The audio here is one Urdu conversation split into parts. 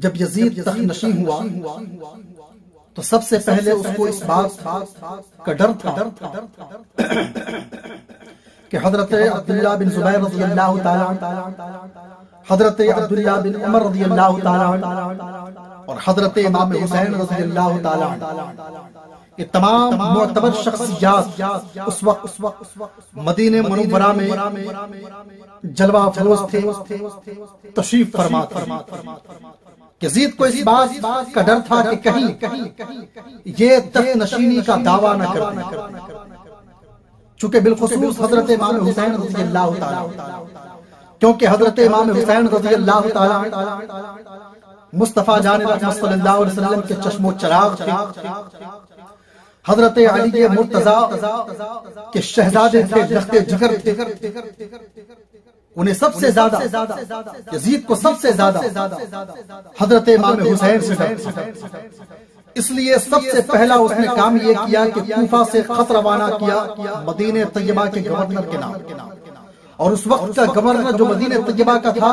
جب یزید تخت نشین ہوا تو سب سے پہلے اس کو اس بات کا ڈر تھا کہ حضرت عبداللہ بن زبیر رضی اللہ تعالی، حضرت عبداللہ بن عمر رضی اللہ تعالی اور حضرت امام حسین رضی اللہ تعالی، یہ تمام معتبر شخصیات اس وقت مدینہ منورہ میں جلوہ افروز تھے، تشریف فرما تھے۔ یزید کو اس بات کا ڈر تھا کہ کہیں یہ تخت نشینی کا دعویٰ نہ کر دیں، چونکہ بالخصوص حضرت امام حسین رضی اللہ تعالی، کیونکہ حضرت امام حسین رضی اللہ تعالی مصطفیٰ جان رحمت صلی اللہ علیہ وسلم کے چشم و چراغ تھے، حضرت علی مرتضیٰ کے شہزادے تھے، لخت جگر تھے، انہیں سب سے زیادہ، یزید کو سب سے زیادہ حضرت امام حسین سے ڈر تھا۔ اس لیے سب سے پہلا اس نے کام یہ کیا کہ کوفہ سے خط روانہ کیا مدینہ طیبہ کے گورنر کے نام، اور اس وقت کا گورنر جو مدینہ طیبہ کا تھا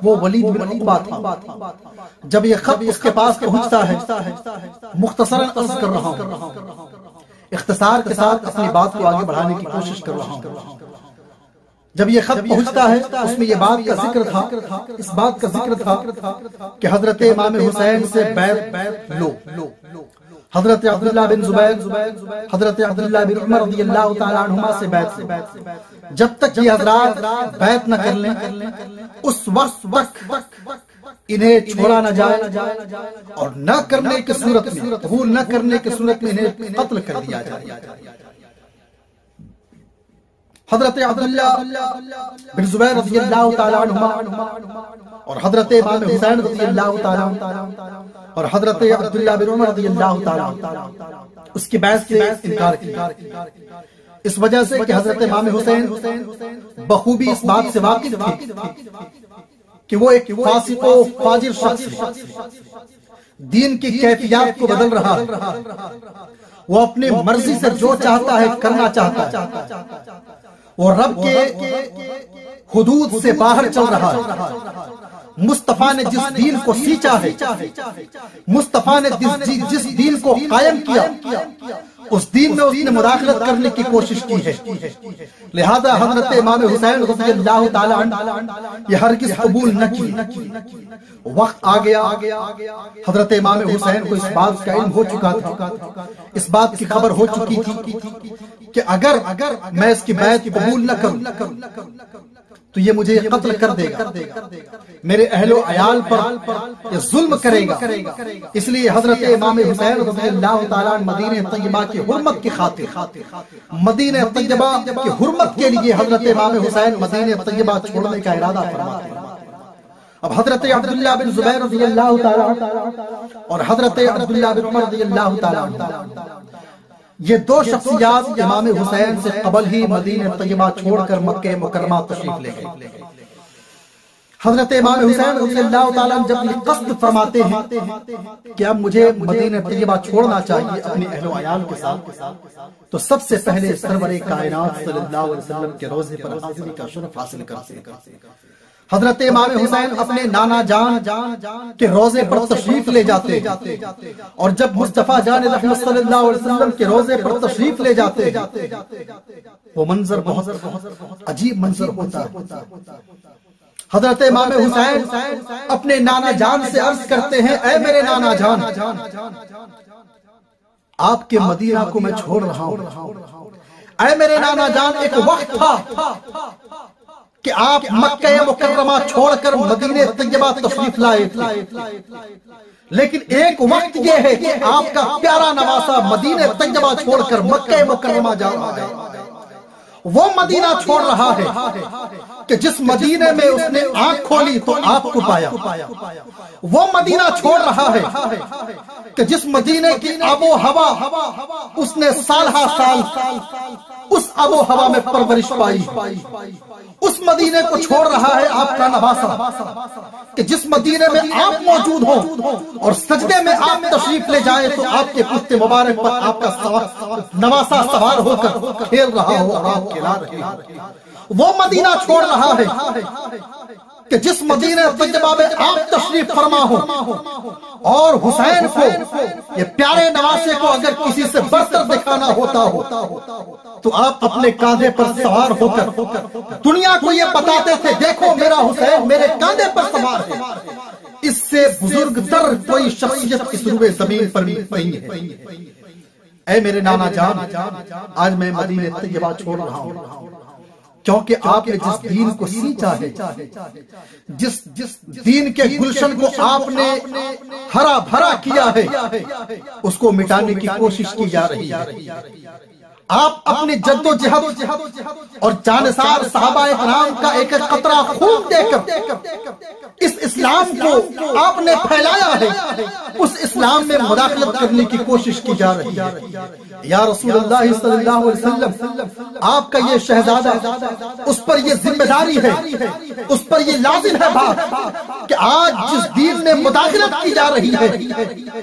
وہ ولید بن عقبہ تھا۔ جب یہ خط اس کے پاس پہنچتا ہے، مختصراً عرض کر رہا ہوں، اختصار کے ساتھ اپنی بات کو آگے بڑھانے کی کوشش کر رہا ہوں، جب یہ خط پہنچتا ہے اس میں یہ بات کا ذکر تھا، اس بات کا ذکر تھا کہ حضرت امام حسین سے بیعت لو، حضرت عبداللہ بن زبیر، حضرت عبداللہ بن عمر رضی اللہ تعالی عنہما سے بیعت، جب تک یہ حضرات بیعت نہ کر لیں اس وقت انہیں چھوڑا نہ جائے، اور نہ کرنے کی صورت میں، قبول نہ کرنے کی صورت میں انہیں قتل کر دیا جائے۔ حضرت عبداللہ بن زبیر رضی اللہ تعالی عنہما اور حضرت امام حسین رضی اللہ تعالی اور حضرت عبداللہ بن عمر رضی اللہ تعالی اس کی بیعت سے انکار کیا، اس وجہ سے کہ حضرت امام حسین بخوبی اس بات سے واقف تھے کہ وہ ایک فاسق و فاجر شخص دین کی کیفیات کو بدل رہا ہے، وہ اپنی مرضی سے جو چاہتا ہے کرنا چاہتا ہے، وہ رب کے حدود سے باہر چل رہا ہے۔ مصطفیٰ نے جس دین کو سینچا ہے، مصطفیٰ نے جس دین کو قائم کیا، اس دین میں اس نے مداخلت کرنے کی کوشش کی ہے، لہذا حضرت امام حسین رضی اللہ تعالی عنہ یہ ہرگز قبول نہ کی۔ وقت آ گیا، حضرت امام حسین کو اس بات کا علم ہو چکا تھا، اس بات کی خبر ہو چکی تھی کہ اگر میں اس کی بیعت قبول نہ کروں تو یہ مجھے قتل کر دے گا، میرے اہل و عیال پر یہ ظلم کرے گا۔ اس لیے حضرت امام حسین رضی اللہ تعالیٰ مدینہ طیبہ کی حرمت کی خاطر، مدینہ طیبہ کی حرمت کے لیے حضرت امام حسین مدینہ طیبہ چھوڑنے کا ارادہ فرماتے ہیں۔ اب حضرت عبداللہ بن زبیر رضی اللہ تعالیٰ اور حضرت عبداللہ بن عمر رضی اللہ تعالیٰ، یہ دو شخصیات امام حسین سے قبل ہی مدینہ طیبہ چھوڑ کر مکہ مکرمہ تشریف لے گئے۔ حضرت امام حسین رضی اللہ تعالیٰ جب یہ قصد فرماتے ہیں کہ اب مجھے مدینہ طیبہ چھوڑنا چاہیے اپنے اہل و عیال کے ساتھ، تو سب سے پہلے سرور کائنات صلی اللہ علیہ وسلم کے روضے پر حاضری کا شرف حاصل کرتے ہیں۔ حضرت امام حسین اپنے نانا جان کے روضے پر تشریف لے جاتے ہیں، اور جب مصطفیٰ جان رحمت صلی اللہ علیہ وسلم کے روضے پر تشریف لے جاتے ہیں وہ منظر بہت عجیب منظر ہوتا ہے۔ حضرت امام حسین اپنے نانا جان سے عرض کرتے ہیں، اے میرے نانا جان، آپ کے مدینہ کو میں چھوڑ رہا ہوں۔ اے میرے نانا جان، ایک وقت تھا کہ آپ مکہ مکرمہ چھوڑ کر مدینہ طیبہ تشریف لائے تھے، لیکن ایک وقت یہ ہے کہ آپ کا پیارا نواسا مدینہ طیبہ چھوڑ کر مکہ مکرمہ جا رہا ہے۔ وہ مدینہ چھوڑ رہا ہے کہ جس مدینے میں اس نے آنکھ کھولی تو آپ کو پایا، وہ مدینہ چھوڑ رہا ہے کہ جس مدینے کی آب و ہوا اس نے سالہ سال اس آب و ہوا میں پرورش پائی، اس مدینے کو چھوڑ رہا ہے آپ کا نواسا کہ جس مدینے میں آپ موجود ہوں اور سجدے میں آپ تشریف لے جائیں تو آپ کے پشت مبارک پر آپ کا نواسا سوار ہو کر کھیل رہا ہو اور آپ کھلا رہے ہو۔ وہ مدینہ چھوڑ رہا ہے کہ جس مدینہ طیبہ میں آپ تشریف فرما ہو اور حسین کو یہ پیارے نواسے کو اگر کسی سے برتر دکھانا ہوتا ہو تو آپ اپنے کاندھے پر سوار ہو کر دنیا کو یہ بتاتے تھے دیکھو میرا حسین میرے کاندھے پر سوار ہے. اس سے بزرگ تر کوئی شخصیت اس روئے زمین پر نہیں ہے. اے میرے نانا جان آج میں مدینہ طیبہ چھوڑ رہا ہوں کیونکہ آپ نے جس دین کو سینچا ہے جس دین کے گلشن کو آپ نے ہرا بھرا کیا ہے اس کو مٹانے کی کوشش کی جا رہی ہے. آپ اپنی جد و جہد اور جانثار صحابہ کرام کا ایک ایک قطرہ خون دے کر اس اسلام کو آپ نے پھیلایا ہے. اس اسلام میں مداخلت کرنے کی کوشش کی جا رہی ہے. یا رسول اللہ صلی اللہ علیہ وسلم آپ کا یہ شہزادہ اس پر یہ ذمہ داری ہے اس پر یہ لازم ہے بات کہ آج جس دین میں مداخلت کی جا رہی ہے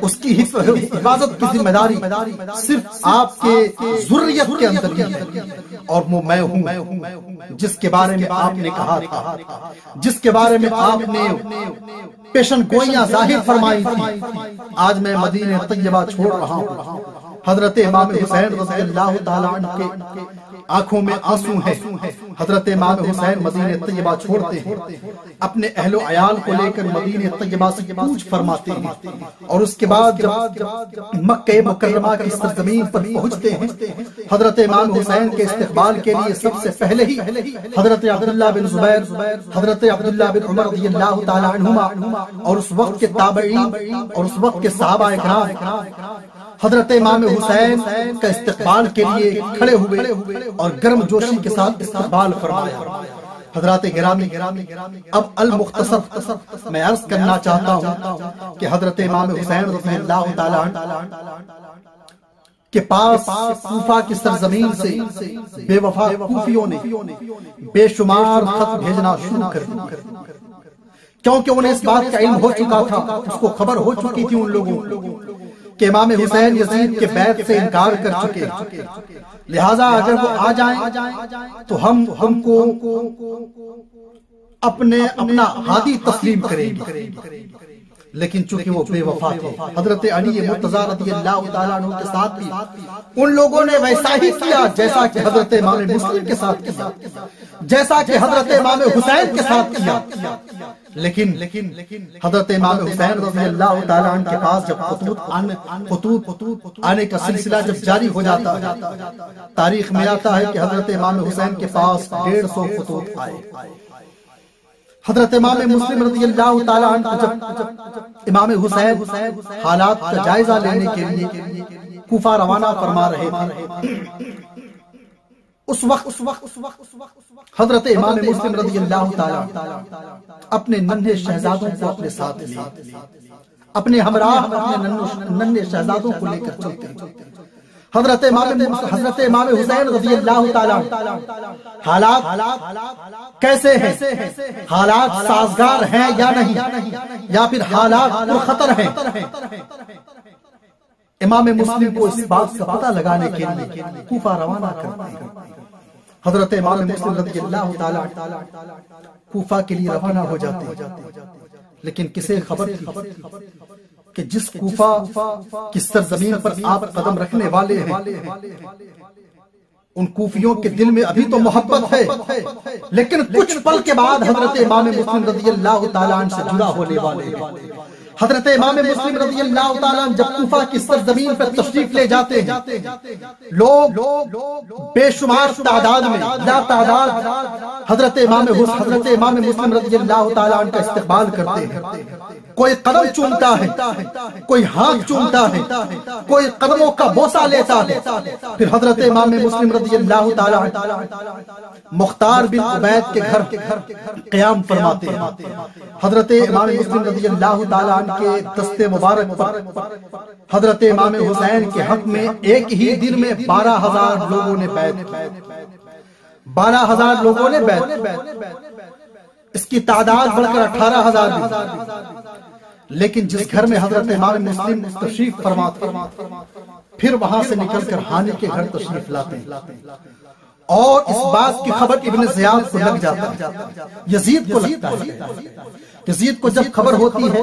اس کی حفاظت کی ذمہ داری صرف آپ کے ذریت کے اندر ہی ہے. اور وہ میں ہوں جس کے بارے میں آپ نے کہا تھا جس کے بارے میں آپ نے پیشن گوئیاں ظاہر فرمائی تھی. آج میں مدینہ طیبہ چھوڑ رہا ہوں. حضرت امام حسین رضی اللہ تعالیٰ عنہ کے آنکھوں میں آنسو ہیں. حضرت امام حسین مدینہ طیبہ چھوڑتے ہیں اپنے اہل و عیال کو لے کر مدینہ طیبہ سے کوچ فرماتے ہیں اور اس کے بعد جب مکہ مکرمہ کی سرزمین پر پہنچتے ہیں حضرت امام حسین کے استقبال کے لیے سب سے پہلے ہی حضرت عبداللہ بن زبیر حضرت عبداللہ بن عمر رضی اللہ تعالیٰ عنہما اور اس وقت کے تابعین اور اس وقت کے صحابہ کرام حضرت امام حسین کا استقبال کے لیے کھڑے ہوئے اور گرم جوشی کے ساتھ استقبال فرمایا. حضرات گرامی اب المختصر میں عرض کرنا چاہتا ہوں کہ حضرت امام حسین رضی اللہ تعالیٰ عنہ کے پاس کوفہ کی سرزمین سے بے وفا کوفیوں نے بے شمار خط بھیجنا شروع کر دیا کیونکہ انہیں اس بات کا علم ہو چکا تھا اس کو خبر ہو چکی تھی ان لوگوں کہ امام حسین یزید کے بیعت سے انکار کر چکے لہٰذا اگر وہ آ جائیں تو ہم کو اپنا ہادی تسلیم کریں گے. لیکن چونکہ وہ بے وفا تھے حضرت علی مرتضیٰ رضی اللہ تعالیٰ عنہ کے ساتھ بھی ان لوگوں نے ویسا ہی کیا جیسا کہ حضرت امام مسلم کے ساتھ کیا جیسا کہ حضرت امام حسین کے ساتھ کیا. لیکن حضرت امام حسین رضی اللہ تعالیٰ عنہ کے پاس جب خطوط آنے کا سلسلہ جب جاری ہو جاتا ہے تاریخ میں آتا ہے کہ حضرت امام حسین کے پاس 150 خطوط آئے. حضرت امام مسلم رضی اللہ تعالیٰ عنہ جب امام حسین حالات کا جائزہ لینے کے لیے کوفہ روانہ فرما رہے تھے اس وقت حضرت امام مسلم رضی اللہ تعالیٰ اپنے ننھے شہزادوں کو اپنے ساتھ لیے اپنے ہمراہ اپنے ننھے شہزادوں کو لے کر چلتے. حضرت امام حسین رضی اللہ تعالیٰ حالات کیسے ہیں حالات سازگار ہیں یا نہیں یا پھر حالات خطر ہیں امام مسلم کو اس بات کا پتہ لگانے کے لیے کوفہ روانہ کرتے ہیں. حضرت امام مسلم رضی اللہ تعالیٰ کوفہ کے لیے روانہ ہو جاتے ہیں. لیکن کسے خبر تھی کہ جس کوفہ کی سرزمین پر آپ قدم رکھنے والے ہیں ان کوفیوں کے دل میں ابھی تو محبت ہے لیکن کچھ پل کے بعد حضرت امام مسلم رضی اللہ تعالیٰ عنہ سے جدا ہونے والے ہیں. حضرت امام مسلم رضی اللہ تعالیٰ عنہ جب کوفہ کی سرزمین پر تشریف لے جاتے ہیں لوگ بے شمار تعداد میں لا تعداد حضرت امام مسلم رضی اللہ تعالیٰ عنہ کا استقبال کرتے ہیں. کوئی قدم چومتا ہے کوئی ہاتھ چومتا ہے کوئی قدموں کا بوسہ لیتا ہے. پھر حضرت امام مسلم رضی اللہ تعالیٰ مختار بن عبید کے گھر قیام فرماتے ہیں. حضرت امام مسلم رضی اللہ تعالیٰ کے دست مبارک پر حضرت امام حسین کے حق میں ایک ہی دن میں 12,000 لوگوں نے بیعت کی. 12,000 لوگوں نے بیعت. اس کی تعداد بڑھ کر 18,000 لیکن جس گھر میں حضرت امام مسلم تشریف فرما پھر وہاں سے نکل کر ہانی کے گھر تشریف لاتے ہیں اور اس بات کی خبر ابن زیاد کو لگ جاتا ہے، یزید کو لگتا ہے۔ یزید کو جب خبر ہوتی ہے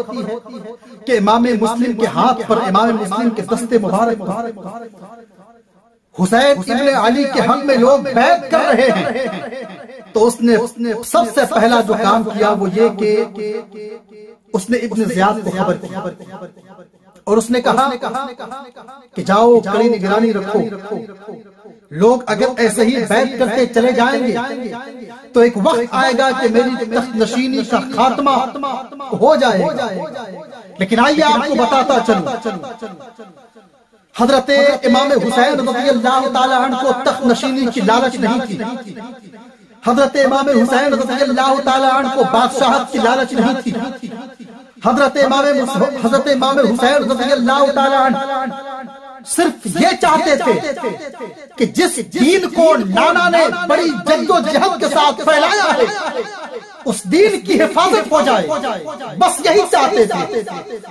کہ امام مسلم کے ہاتھ پر، امام مسلم کے دست مبارک پر حسین ابن علی کے حق میں لوگ بیعت کر رہے ہیں، تو اس نے سب سے پہلا جو کام کیا وہ یہ کہ اس نے ابن زیاد کو خبر کی اور اس نے کہا کہ جاؤ کڑی نگرانی رکھو، لوگ اگر ایسے ہی بیعت کرتے چلے جائیں گے تو ایک وقت آئے گا کہ میری تخت نشینی کا خاتمہ ہو جائے گا۔ لیکن آئیے آپ کو بتاتا چلوں، حضرت امام حسین رضی اللہ تعالیٰ عنہ کو تخت نشینی کی لالچ نہیں تھی، حضرت امام حسین رضی اللہ تعالیٰ عنہ کو بادشاہت کی لالچ نہیں تھی، حضرت امام حسین رضی اللہ تعالیٰ عنہ صرف یہ چاہتے تھے کہ جس دین کو نانا نے بڑی جد و جہد کے ساتھ پھیلایا ہے اس دین کی حفاظت ہو جائے، بس یہی چاہتے تھے۔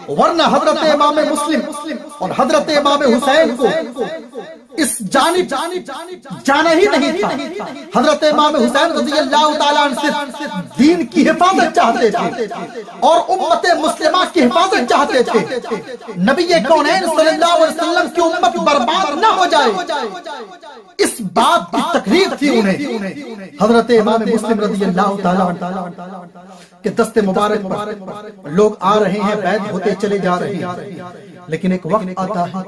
ورنہ حضرت امام مسلم اور حضرت امام حسین کو اس جانب جانا ہی نہیں تھا۔ حضرت امام حسین رضی اللہ تعالیٰ عنہ صرف دین کی حفاظت چاہتے تھے اور امت مسلمہ کی حفاظت چاہتے تھے، نبی کونین صلی اللہ علیہ وسلم کی امت برباد نہ ہو جائے، اس بات کی تقریر تھی انہیں۔ حضرت امام مسلم رضی اللہ تعالیٰ عنہ کہ دست مبارک پر لوگ آ رہے ہیں، بیعت ہوتے چلے جا رہے ہیں، لیکن ایک وقت آتا ہے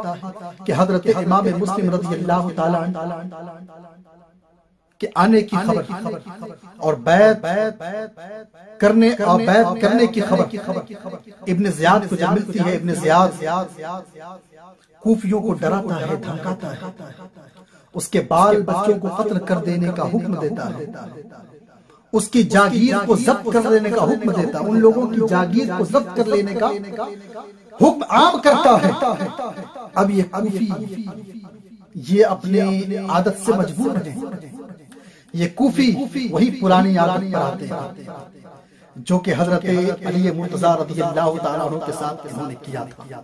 کہ حضرت امام مسلم رضی اللہ تعالیٰ عنہ کہ آنے کی خبر اور بیعت کرنے کی خبر ابن زیاد کو جب ملتی ہے، ابن زیاد کوفیوں کو ڈراتا ہے، دھمکاتا ہے، اس کے بال بچوں کو قتل کر دینے کا حکم دیتا ہے، اس کی جاگیر کو ضبط کر لینے کا حکم دیتا ہے، ان لوگوں کی جاگیر کو ضبط کر لینے کا حکم عام کرتا ہے۔ اب یہ کوفی یہ اپنی عادت سے مجبور ہیں، یہ کوفی وہی پرانی عادت پر آتے ہیں جو کہ حضرت علی مرتضی رضی اللہ تعالیٰ عنہ کے ساتھ انہوں نے کیا تھا،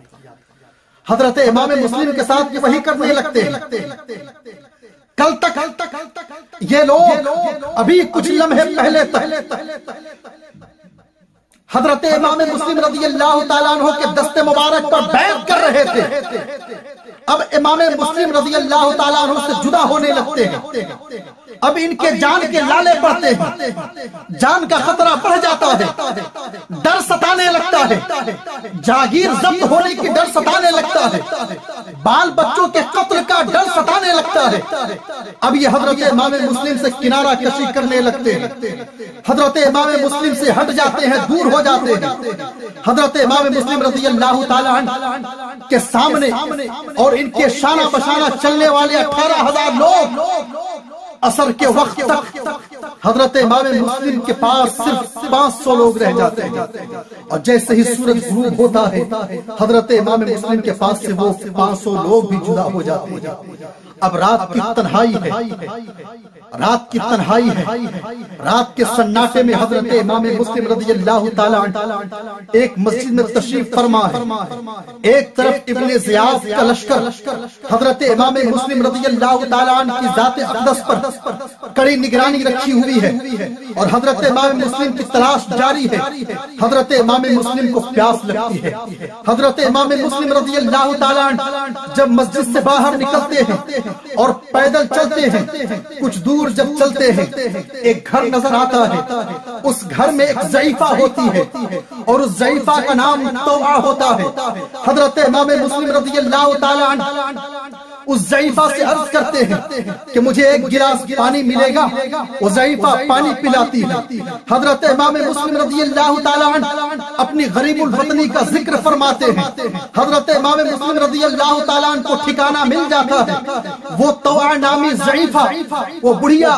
حضرت امام مسلم کے ساتھ یہ وہی کرنے لگتے ہیں۔ کل تک یہ لوگ ابھی کچھ لمحے پہلے تک حضرت امام مسلم رضی اللہ تعالیٰ عنہ کے دست مبارک پر بیعت کر رہے تھے، اب امام مسلم رضی اللہ تعالیٰ عنہ سے جدا ہونے لگتے ہیں، اب ان کے جان کے لالے پڑتے ہیں، جان کا خطرہ بڑھ جاتا ہے، ڈر ستانے لگتا ہے، جاگیر ضبط ہونے کی ڈر ستانے لگتا ہے، بال بچوں کے قتل کا ڈر ستانے لگتا ہے۔ اب یہ حضرت امام مسلم سے کنارہ کشی کرنے لگتے ہیں، حضرت امام مسلم سے ہٹ جاتے ہیں، دور ہو جاتے ہیں۔ حضرت امام مسلم رضی اللہ تعالیٰ عنہ کے سامنے اور ان کے شانہ بشانہ چلنے والے 18,000 لوگ عصر کے وقت تک حضرت امام مسلم کے پاس صرف 500 لوگ رہ جاتے ہیں، اور جیسے ہی سورج غروب ہوتا ہے حضرت امام مسلم کے پاس سے وہ 500 لوگ بھی جدا ہو جاتے ہیں۔ اب رات کی تنہائی ہے، رات کی تنہائی ہے، رات کے سناٹے میں حضرت امام مسلم رضی اللہ تعالیٰ عنہ ایک مسجد میں تشریف فرما ہے، ایک طرف ابن زیاد کا لشکر حضرت امام مسلم رضی اللہ تعالیٰ عنہ کی ذات اقدس پر کڑی نگرانی رکھی ہوئی ہے اور حضرت امام مسلم کی تلاش جاری ہے۔ حضرت امام مسلم کو پیاس لگتی ہے، حضرت امام مسلم رضی اللہ تعالیٰ عنہ جب مسجد سے باہر نکلتے ہیں اور پیدل چلتے ہیں، کچھ دور جب چلتے ہیں ایک گھر نظر آتا ہے، اس گھر میں ایک ضعیفہ ہوتی ہے اور اس ضعیفہ کا نام توعہ ہوتا ہے۔ حضرت امام مسلم رضی اللہ تعالیٰ عنہ اس ضعیفہ سے عرض کرتے ہیں کہ مجھے ایک گلاس پانی ملے گا، وہ ضعیفہ پانی پلاتی ہے۔ حضرت امام مسلم رضی اللہ تعالیٰ عنہ اپنی غریب الوطنی کا ذکر فرماتے ہیں، حضرت امام مسلم رضی اللہ تعالیٰ عنہ کو ٹھکانہ مل جاتا ہے، وہ توعہ نامی ضعیفہ وہ بڑھیا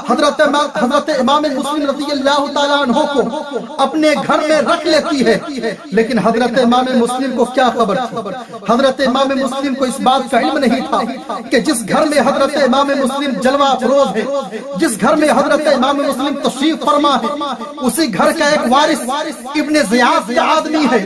حضرت امام مسلم رضی اللہ تعالیٰ عنہ کو اپنے گھر میں رکھ لیتی ہے۔ لیکن حضرت امام مسلم کو کیا خبر تھی، حضرت امام مسلم کو اس بات کا علم نہیں تھا تھا کہ جس گھر میں حضرت امام مسلم جلوہ افروز ہے، جس گھر میں حضرت امام مسلم تشریف فرما ہے، اسی گھر کا ایک وارث ابن زیاد کا آدمی ہے،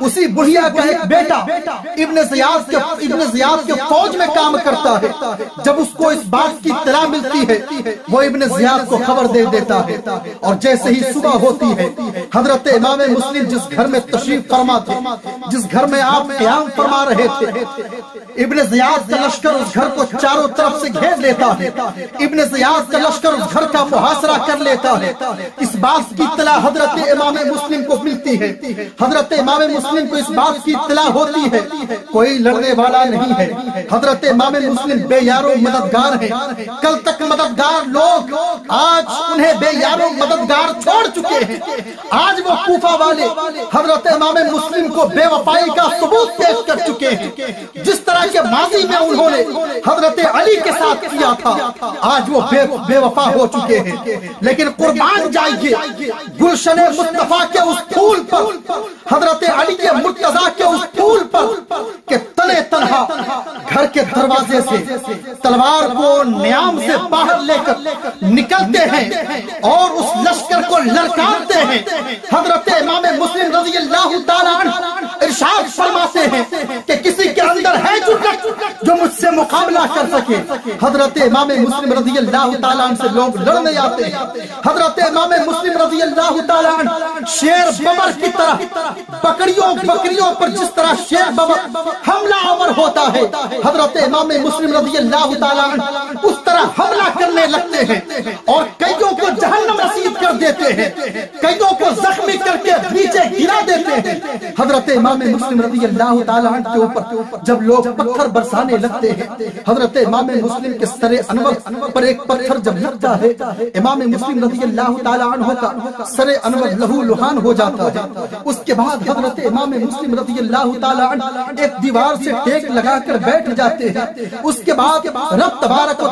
اسی بڑھیا کا ایک بیٹا ابن زیاد کے فوج میں کام کرتا ہے۔ جب اس کو اس بات کی اطلاع ملتی ہے وہ ابن زیاد کو خبر دے دیتا ہے، اور جیسے ہی صبح ہوتی ہے حضرت امام مسلم جس گھر میں تشریف فرما تھے، جس گھر میں آپ قیام فرما رہے تھے، ابن زیاد کا لشکر اس گھر کو چاروں طرف سے گھیر لیتا ہے، ابن زیاد کا لشکر اس گھر کا محاصرہ کر لیتا ہے۔ اس بات کی اطلاع حضرت امام مسلم کو ملتی ہے، حضرت امام مسلم کو اس بات کی اطلاع ہوتی ہے کوئی لڑنے والا نہیں ہے، حضرت امام مسلم بے یارو مددگار ہیں، کل تک مددگار لوگ آج انہیں بے یارو مددگار چھوڑ چکے ہیں، آج وہ کوفہ والے حضرت امام مسلم کو بے وفائی کا ثبوت پیش کر چکے ہیں۔ جس طرح کے ماضی میں انہوں نے حضرت علی کے ساتھ کیا تھا، آج وہ بے وفا ہو چکے ہیں، لیکن قربان جائیے گلشن مصطفیٰ کے اس پھول پر، حضرت علی کے مرتضیٰ کے اس پھول پر کہ تنے تنہا گھر کے دروازے سے تلوار کو نیام سے باہر لے کر نکلتے ہیں اور اس لشکر کو للکارتے ہیں۔ حضرت امام مسلم رضی اللہ تعالیٰ عنہ ارشاد فرماتے ہیں کہ کسی کے اندر ہے جرأت جو مجھ سے مقابلہ کر سکے۔ حضرت امام مسلم رضی اللہ تعالیٰ عنہ سے لوگ لڑنے آتے ہیں، حضرت امام مسلم رضی اللہ تعالیٰ عنہ شیر ببر کی طرح بکریوں پر جس طرح شیر ببر حملہ آور ہوتا ہے، حضرت امام مسلم رضی اللہ تعالیٰ عنہ اس طرح حملہ کرنے لگتے ہیں اور کئیوں کو جہنم رسید کر دیتے ہیں، کئیوں کو زخمی کر کے نیچے گرا دیتے ہیں۔ حضرت امام مسلم رضی اللہ تعالیٰ عنہ کے اوپر جب لوگ پتھر برسانے لگتے ہیں، حضرت امام مسلم کے سر انور پر ایک پتھر جب لگتا ہے، امام مسلم رضی اللہ تعالیٰ عنہ کا سر انور لہو لہان ہو جاتا ہے۔ اس کے بعد حضرت امام مسلم رضی اللہ تعالیٰ عنہ ایک دیوار سے ٹیک لگا کر بیٹھ جاتے ہیں۔ اس کے بعد رب تبارک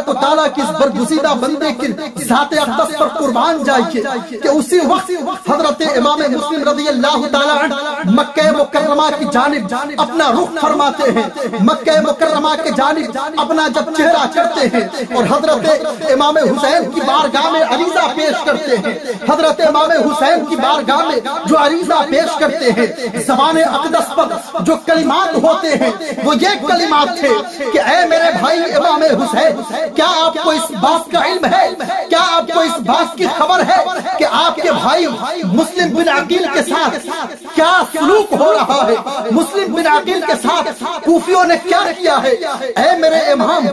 و تعالیٰ کی اس برگزیدہ بندے کی ذات اقدس پر قربان جائیے کہ اسی وقت حضرت امام مسلم رضی اللہ تعالیٰ عنہ مکہ مکرمہ کی جانب اپنا رخ فرماتے ہیں، مکہ مکرمہ کی جانب اپنا جب چہرہ کرتے ہیں اور حضرت امام حسین کی بارگاہ میں عریضہ پیش کرتے ہیں، حضرت امام حسین کی بارگاہ میں جو عریضہ پیش کرتے ہیں، زبان اقدس پر جو کلمات ہوتے ہیں وہ یہ کلمات تھے کہ اے میرے بھائی امام حسین، کیا آپ کو اس بات کا علم ہے، کیا آپ کو اس بات کی خبر ہے کہ آپ کے بھائی مسلم بن عقیل کے ساتھ کیا سلوک ہو رہا ہے، مسلم بن عقیل کے ساتھ کوفیوں نے کیا کیا ہے؟ اے میرے امام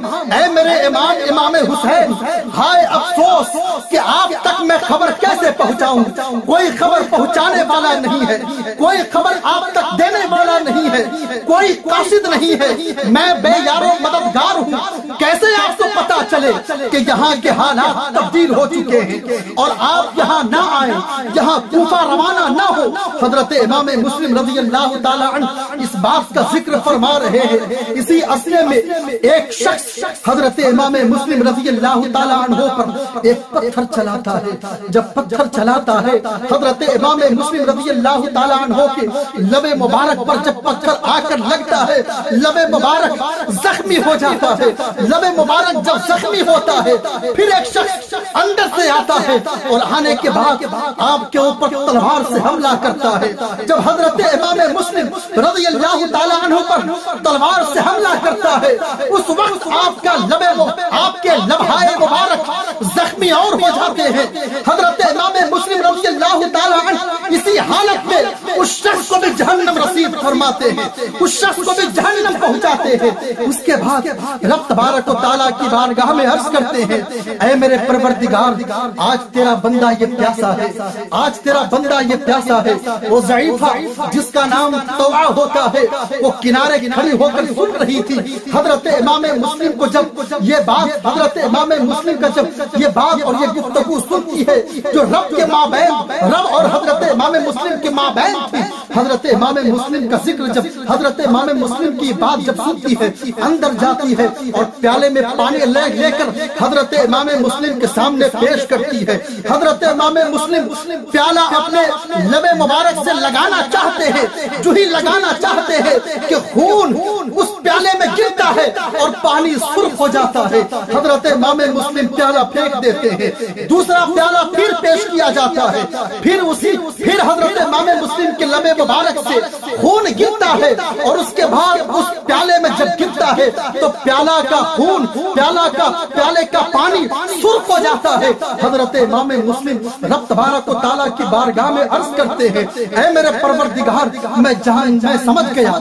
امام حسین، ہائے افسوس کہ آپ تک میں خبر کیسے پہنچاؤں، کوئی خبر پہنچانے والا نہیں ہے، کوئی خبر آپ تک دینے والا نہیں ہے، کوئی قاصد نہیں ہے، میں بے یارو مددگار ہوں، کیسے آپ کو پتا چلے کہ یہاں کے حالات تبدیل ہو چکے ہیں اور آپ یہاں نہ آئیں، یہاں کوفہ روانہ نہ ہو۔ حضرت امام مسلم رضی اللہ تعالیٰ عنہ اس بات کا ذکر فرما رہے ہیں، اسی عصرے میں ایک شخص حضرت امام مسلم رضی اللہ تعالیٰ عنہ پر ایک پتھر چلاتا ہے، جب پتھر چلاتا ہے حضرت امام مسلم رضی اللہ تعالیٰ عنہ کے لب مبارک پر جب پتھر آ کر لگتا ہے، لب مبارک زخمی ہو جاتا ہے، لب مبارک جب زخمی ہوتا ہے پھر ایک شخص اندر سے آتا ہے اور آنے کے بعد آپ کے اوپر تلوار سے حملہ کرتا ہے۔ جب حضرت امام مسلم رضی اللہ تعالیٰ عنہ پر تلوار سے حملہ کرتا ہے اس وقت آپ کے لبہائے مبارک زخمی اور ہو جاتے ہیں۔ حضرت امام مسلم رضی اللہ تعالیٰ عنہ اسی حالت میں اس شخص کو بھی جہنم رسید فرماتے ہیں، اس شخص کو بھی جہنم پہنچاتے ہیں۔ اس کے بعد رب تبارک و تعالیٰ کی بارگاہ میں عرض کرتے ہیں، اے میرے پروردگار، آج تیرا بندہ یہ پیاسا ہے، آج تیرا بندہ یہ پیاسا ہے۔ وہ ضعیفہ جس کا نام طوعہ ہوتا ہے وہ کنارے کھڑی ہو کر سن رہی تھی۔ حضرت امام مسلم کو جب یہ بات، حضرت امام مسلم کا جب یہ بات اور یہ گفتگو سنتی ہے جو رب کے مابین، رب اور حضرت امام مسلم کے مابین تھی، حضرت امام مسلم کا ذکر جب حضرت امام مسلم کی بات جب سنتی ہے اندر جاتی ہے اور پیالے میں پانی لے کر حضرت امام مسلم کے سامنے پیش کرتی ہے۔ حضرت امام مسلم پیالہ اپنے لب مبارک سے لگانا چاہتے ہیں، جو ہی لگانا چاہتے ہیں کہ خون اس پیالے میں گر گرتا ہے اور پانی سرخ ہو جاتا ہے۔ حضرت امام مسلم پیالہ پھینک دیتے ہیں، دوسرا پیالہ پھر پیش کیا جاتا ہے، پھر حضرت امام مسلم کے لب مبارک سے خون گرتا ہے، اور اس کے بعد اس پیالے میں جب گرتا ہے تو پیالہ کا خون، پیالے کا پانی سرخ ہو جاتا ہے۔ حضرت امام مسلم رب تبارک و تعالیٰ کی بارگاہ میں عرض کرتے ہیں، اے میرے پروردگار، میں سمجھ گیا،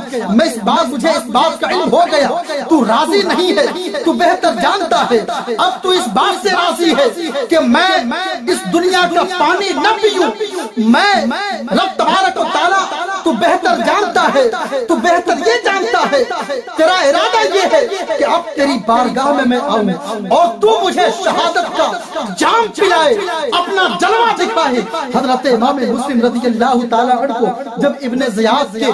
مجھے اس بات کا علم ہو گیا، تو راضی نہیں ہے، تو بہتر جانتا ہے، اب تو اس بات سے راضی ہے کہ میں اس دنیا کا پانی نہ پیوں۔ میں رب تبارک و تعالیٰ تو بہتر جانتا ہے، تو بہتر یہ جانتا ہے، تیرا ارادہ یہ ہے کہ اب تیری بارگاہ میں آؤں اور تو مجھے شہادت کا جام پلائے، اپنا جلوہ دکھائے۔ حضرت امام مسلم رضی اللہ تعالیٰ عنہ کو جب ابن زیاد کے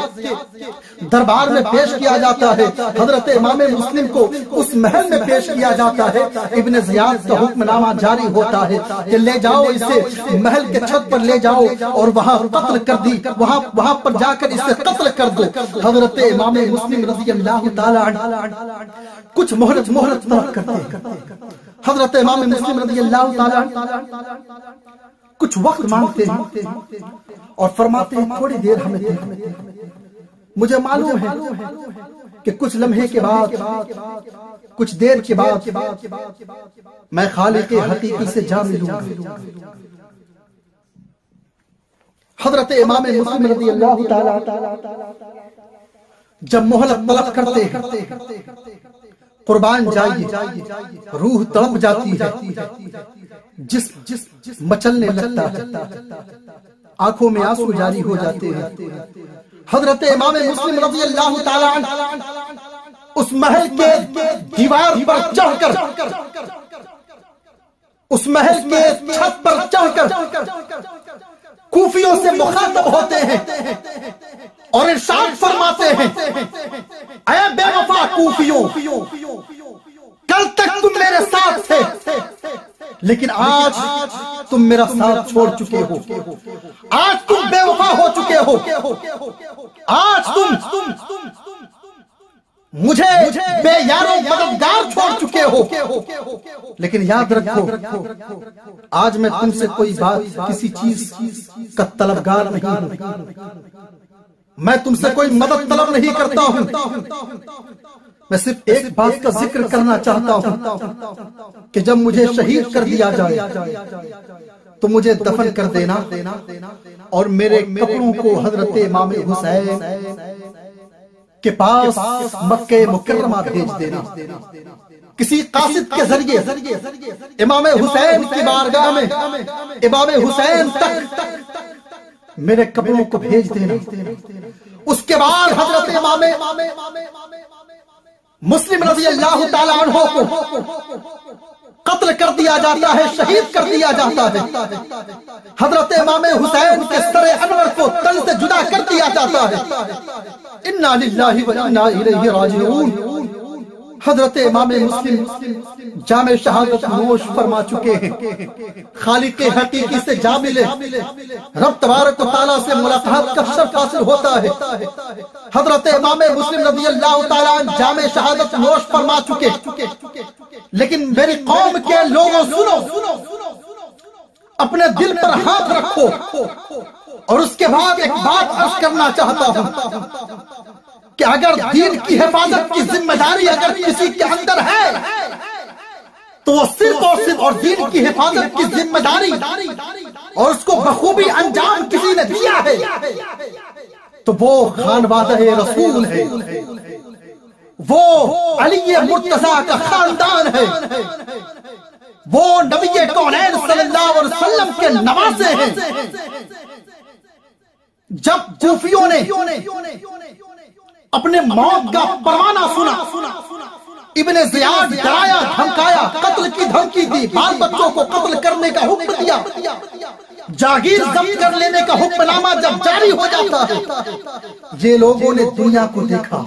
دربار میں پیش کیا جاتا ہے، حضرت امام مسلم کو اس محل میں پیش کیا جاتا ہے، ابن زیاد کا حکم نامہ جاری ہوتا ہے کہ لے جاؤ اسے محل کے چھت پر لے جاؤ اور وہاں قتل کر دی، وہاں پر جا کر اسے قتل کر دو۔ حضرت امام مسلم رضی اللہ تعالیٰ عنہ کچھ مہلت طلب کرتے ہیں، حضرت امام مسلم رضی اللہ تعالیٰ عنہ کچھ وقت مانگتے ہیں اور فرماتے ہیں تھوڑی دیر ہمیں دے، مجھے معلوم ہے کہ کچھ لمحے کے بعد، کچھ دیر کے بعد میں خالق حقیقی سے جا ملوں گا۔ حضرت امام مسلم رضی اللہ تعالیٰ جب مہلت طلب کرتے ہیں، قربان جائیے، روح تڑپ جاتی ہے، جسم مچلنے لگتا ہے، آنکھوں میں آنسو جاری ہو جاتے ہیں۔ حضرت امام مسلم رضی اللہ تعالیٰ عنہ اس محل کے دیوار پر چڑھ کر، اس محل کے چھت پر چڑھ کر کوفیوں سے مخاطب ہوتے ہیں اور ارشاد فرماتے ہیں، اے بے وفا کوفیوں، کل تک تم میرے ساتھ تھے لیکن آج تم میرا ساتھ چھوڑ چکے ہو، آج تم بے وفا ہو چکے ہو، آج تم مجھے بے یارو مددگار چھوڑ چکے ہو، لیکن یاد رکھو آج میں تم سے کوئی بات، کسی چیز کا طلبگار نہیں ہوں، میں تم سے کوئی مدد طلب نہیں کرتا ہوں، میں صرف ایک بات کا ذکر کرنا چاہتا ہوں کہ جب مجھے شہید کر دیا جائے تو مجھے دفن کر دینا اور میرے کپڑوں کو حضرت امام حسین کے پاس مکہ مکرمہ بھیج دینا۔ کسی قاصد کے ذریعے امام حسین کی بارگاہ میں امام حسین تک میرے کپڑوں کو بھیج دینا۔ اس کے بعد حضرت امام مسلم رضی اللہ تعالیٰ عنہ کو قتل کر دیا جاتا ہے، شہید کر دیا جاتا ہے۔ حضرت امام حسین کے سر انور کو تن سے جدا کر دیا جاتا ہے۔ انا للہ و انا الیہ راجعون۔ حضرت امام مسلم جام شہادت نوش فرما چکے ہیں، خالق حقیقی سے جا ملے، رب تبارک و تعالیٰ سے ملاقات کا شرف حاصل ہوتا ہے۔ حضرت امام مسلم رضی اللہ تعالیٰ جام شہادت نوش فرما چکے، لیکن میری قوم کے لوگوں سنو، اپنے دل پر ہاتھ رکھو اور اس کے بعد ایک بات عرض کرنا چاہتا ہوں کہ اگر دین کی حفاظت کی ذمہ داری اگر کسی کے اندر ہے تو وہ صرف اور دین کی حفاظت کی ذمہ داری اور اس کو بخوبی انجام کسی نے دیا ہے تو وہ خانوادہ رسول ہے، وہ علی مرتضیٰ کا خاندان ہے، وہ نبی کونین صلی اللہ علیہ وسلم کے نواسے ہیں۔ جب کوفیوں نے اپنے موت کا پروانہ سنا، ابن زیاد ڈرایا دھمکایا، قتل کی دھمکی دی، بال بچوں کو قتل کرنے کا حکم دیا، جاگیر ضبط کر لینے کا حکم نامہ جب جاری ہو جاتا ہے، یہ لوگوں نے دنیا کو دیکھا،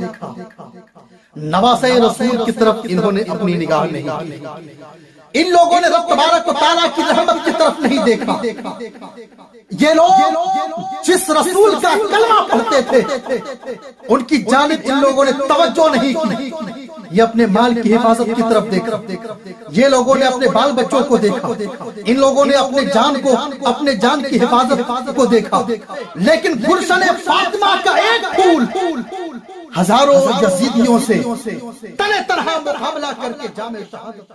نواسے رسول کی طرف انہوں نے اپنی نگاہ نہیں کی، ان لوگوں نے رب تبارک و تعالیٰ کی رحمت کی طرف نہیں دیکھا. یہ لوگ جس رسول کا کلمہ پڑھتے تھے ان کی جانب ان لوگوں نے توجہ نہیں کی. یہ اپنے مال کی حفاظت کی طرف دیکھا. یہ لوگوں نے اپنے بال بچوں کو دیکھا. ان لوگوں نے اپنے جان کی حفاظت کو دیکھا. لیکن گلشن فاطمہ کا ایک پھول ہزاروں یزیدیوں سے تنہ تنہا مقابلہ کر کے جامع شہادت